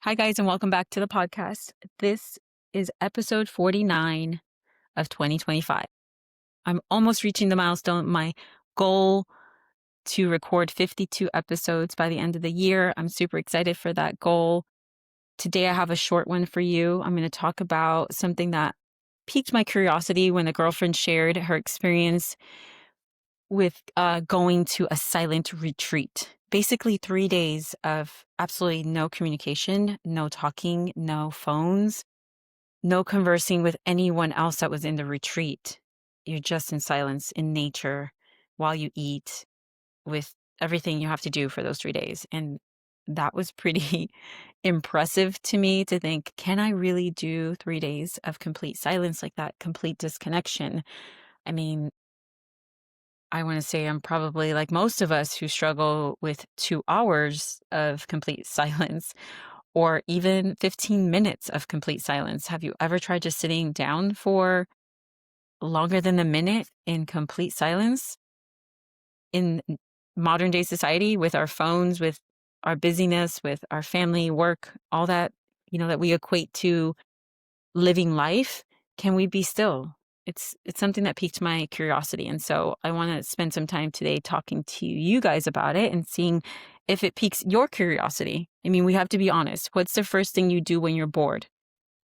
Hi, guys, and welcome back to the podcast. This is episode 49 of 2025. I'm almost reaching the milestone. My goal to record 52 episodes by the end of the year. I'm super excited for that goal. Today, I have a short one for you. I'm going to talk about something that piqued my curiosity when a girlfriend shared her experience with going to a silent retreat. Basically, 3 days of absolutely no communication, no talking, no phones, no conversing with anyone else that was in the retreat. You're just in silence in nature while you eat with everything you have to do for those 3 days. And that was pretty impressive to me to think, can I really do 3 days of complete silence like that, complete disconnection? I mean, I want to say I'm probably like most of us who struggle with 2 hours of complete silence or even 15 minutes of complete silence. Have you ever tried just sitting down for longer than a minute in complete silence in modern day society with our phones, with our busyness, with our family, work, all that, that we equate to living life? Can we be still? It's something that piqued my curiosity. And so I want to spend some time today talking to you guys about it and seeing if it piques your curiosity. I mean, we have to be honest. What's the first thing you do when you're bored?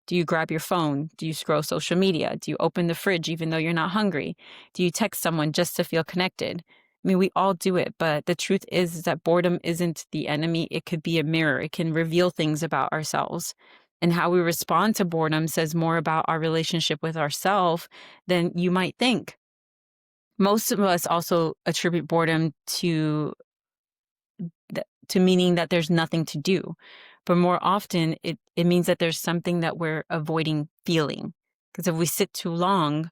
Do you grab your phone? Do you scroll social media? Do you open the fridge even though you're not hungry? Do you text someone just to feel connected? I mean, we all do it, but the truth is that boredom isn't the enemy. It could be a mirror. It can reveal things about ourselves. And how we respond to boredom says more about our relationship with ourselves than you might think. Most of us also attribute boredom to meaning that there's nothing to do. But more often, it means that there's something that we're avoiding feeling. Because if we sit too long,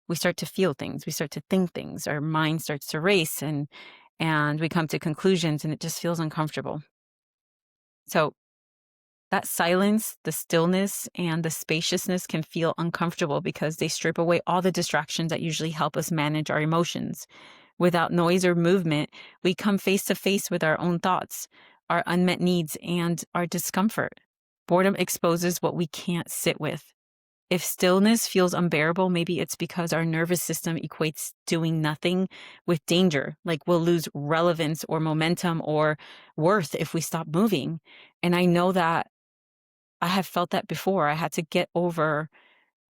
we start to feel things, we start to think things, our mind starts to race, and we come to conclusions, and it just feels uncomfortable. So that silence, the stillness, and the spaciousness can feel uncomfortable because they strip away all the distractions that usually help us manage our emotions. Without noise or movement, we come face to face with our own thoughts, our unmet needs, and our discomfort. Boredom exposes what we can't sit with. If stillness feels unbearable, maybe it's because our nervous system equates doing nothing with danger, like we'll lose relevance or momentum or worth if we stop moving. And I know that I have felt that before. I had to get over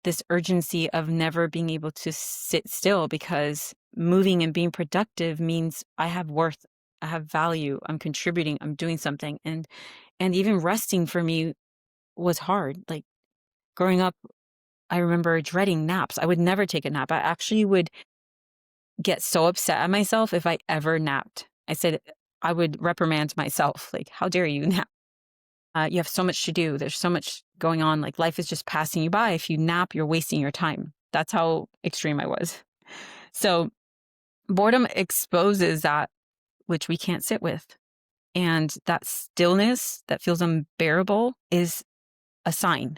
this urgency of never being able to sit still because moving and being productive means I have worth, I have value, I'm contributing, I'm doing something. And even resting for me was hard. Like growing up, I remember dreading naps. I would never take a nap. I actually would get so upset at myself if I ever napped. I said I would reprimand myself, like, how dare you nap? You have so much to do. There's so much going on. Like life is just passing you by. If you nap, you're wasting your time. That's how extreme I was. So boredom exposes that which we can't sit with. And that stillness that feels unbearable is a sign.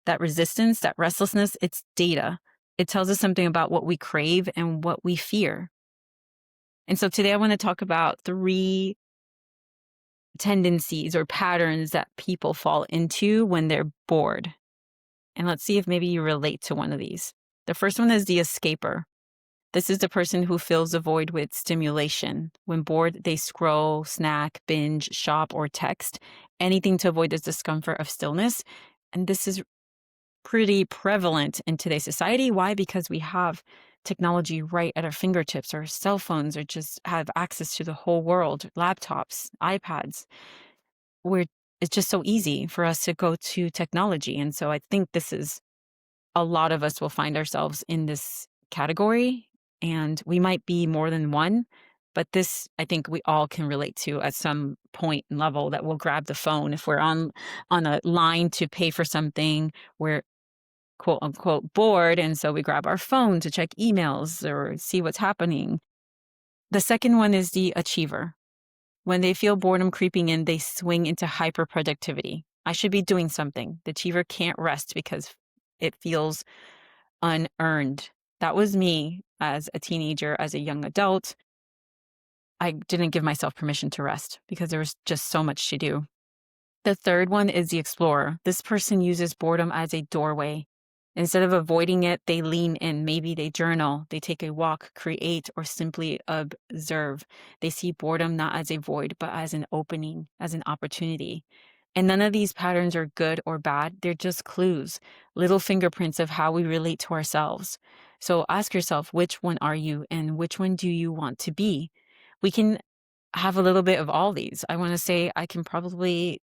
That resistance, that restlessness, it's data. It tells us something about what we crave and what we fear. And so today I want to talk about 3 tendencies or patterns that people fall into when they're bored. And let's see if maybe you relate to one of these. The first one is the escaper. This is the person who fills the void with stimulation. When bored, they scroll, snack, binge, shop, or text, anything to avoid the discomfort of stillness. And this is pretty prevalent in today's society. Why? Because we have technology right at our fingertips. Our cell phones are just have access to the whole world, laptops, iPads. Where it's just so easy for us to go to technology. And so I think this is a lot of us will find ourselves in this category, and we might be more than one, but this I think we all can relate to at some point and level that we'll grab the phone if we're on a line to pay for something. We're quote unquote bored, and so we grab our phone to check emails or see what's happening. The second one is the achiever. When they feel boredom creeping in, they swing into hyperproductivity. I should be doing something. The achiever can't rest because it feels unearned. That was me as a teenager, as a young adult. I didn't give myself permission to rest because there was just so much to do. The third one is the explorer. This person uses boredom as a doorway. Instead of avoiding it, they lean in. Maybe they journal, they take a walk, create, or simply observe. They see boredom not as a void, but as an opening, as an opportunity. And none of these patterns are good or bad. They're just clues, little fingerprints of how we relate to ourselves. So ask yourself, which one are you and which one do you want to be? We can have a little bit of all these. I want to say I can probably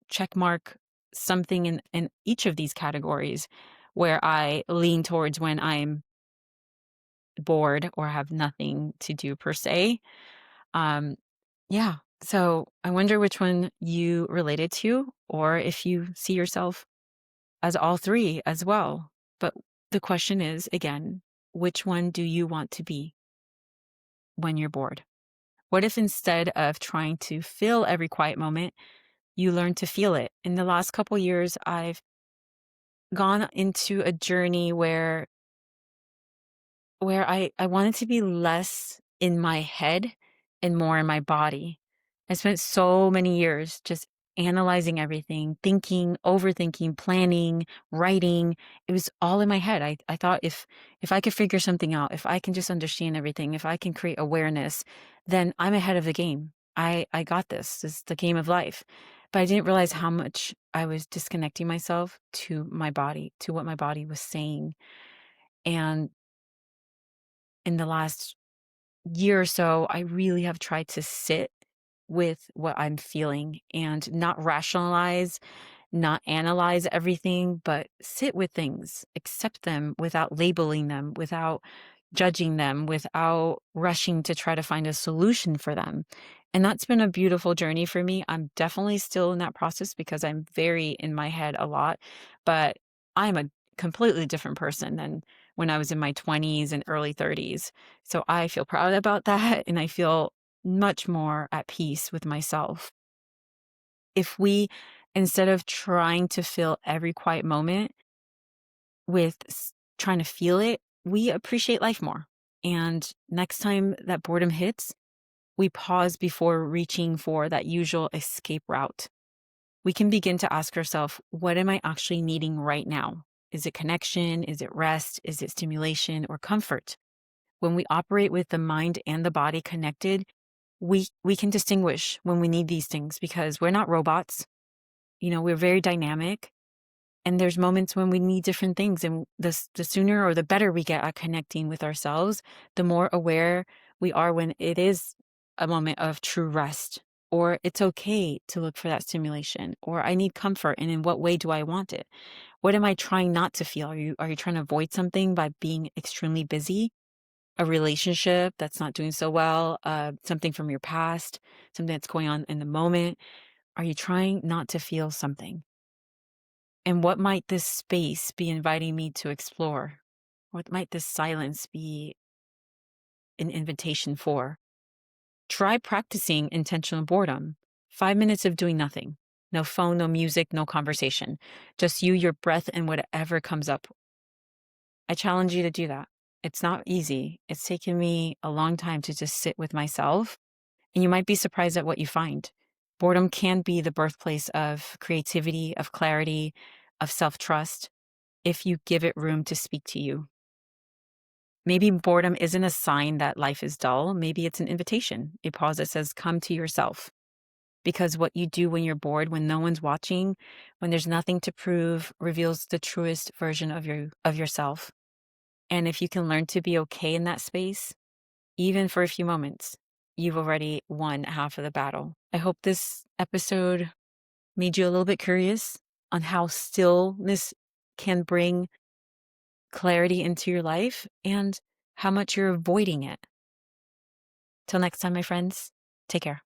check mark something in each of these categories where I lean towards when I'm bored or have nothing to do per se. Um, yeah. So I wonder which one you related to, or if you see yourself as all three as well. But the question is, again, which one do you want to be when you're bored? What if instead of trying to fill every quiet moment, you learn to feel it? In the last couple years, I've gone into a journey where I wanted to be less in my head and more in my body. I spent so many years just analyzing everything, thinking, overthinking, planning, writing. It was all in my head. I thought if I could figure something out, if I can just understand everything, if I can create awareness, then I'm ahead of the game. I got this. This is the game of life. But I didn't realize how much I was disconnecting myself to my body, to what my body was saying. And in the last year or so, I really have tried to sit with what I'm feeling and not rationalize, not analyze everything, but sit with things, accept them without labeling them, without judging them, without rushing to try to find a solution for them. And that's been a beautiful journey for me. I'm definitely still in that process because I'm very in my head a lot, but I'm a completely different person than when I was in my 20s and early 30s. So I feel proud about that. And I feel much more at peace with myself. If we, instead of trying to fill every quiet moment with trying to feel it, we appreciate life more. And next time that boredom hits, we pause before reaching for that usual escape route. We can begin to ask ourselves, what am I actually needing right now? Is it connection? Is it rest? Is it stimulation or comfort? When we operate with the mind and the body connected, we can distinguish when we need these things because we're not robots. We're very dynamic. And there's moments when we need different things. And the sooner or the better we get at connecting with ourselves, the more aware we are when it is a moment of true rest, or it's okay to look for that stimulation, or I need comfort. And in what way do I want it? What am I trying not to feel? Are you trying to avoid something by being extremely busy? A relationship that's not doing so well, something from your past, something that's going on in the moment? Are you trying not to feel something? And what might this space be inviting me to explore? What might this silence be an invitation for? Try practicing intentional boredom. 5 minutes of doing nothing. No phone, no music, no conversation. Just you, your breath, and whatever comes up. I challenge you to do that. It's not easy. It's taken me a long time to just sit with myself, and you might be surprised at what you find. Boredom can be the birthplace of creativity, of clarity, of self-trust, if you give it room to speak to you. Maybe boredom isn't a sign that life is dull. Maybe it's an invitation, a pause that says, come to yourself. Because what you do when you're bored, when no one's watching, when there's nothing to prove, reveals the truest version of yourself. And if you can learn to be okay in that space, even for a few moments, you've already won half of the battle. I hope this episode made you a little bit curious on how stillness can bring clarity into your life and how much you're avoiding it. Till next time, my friends, take care.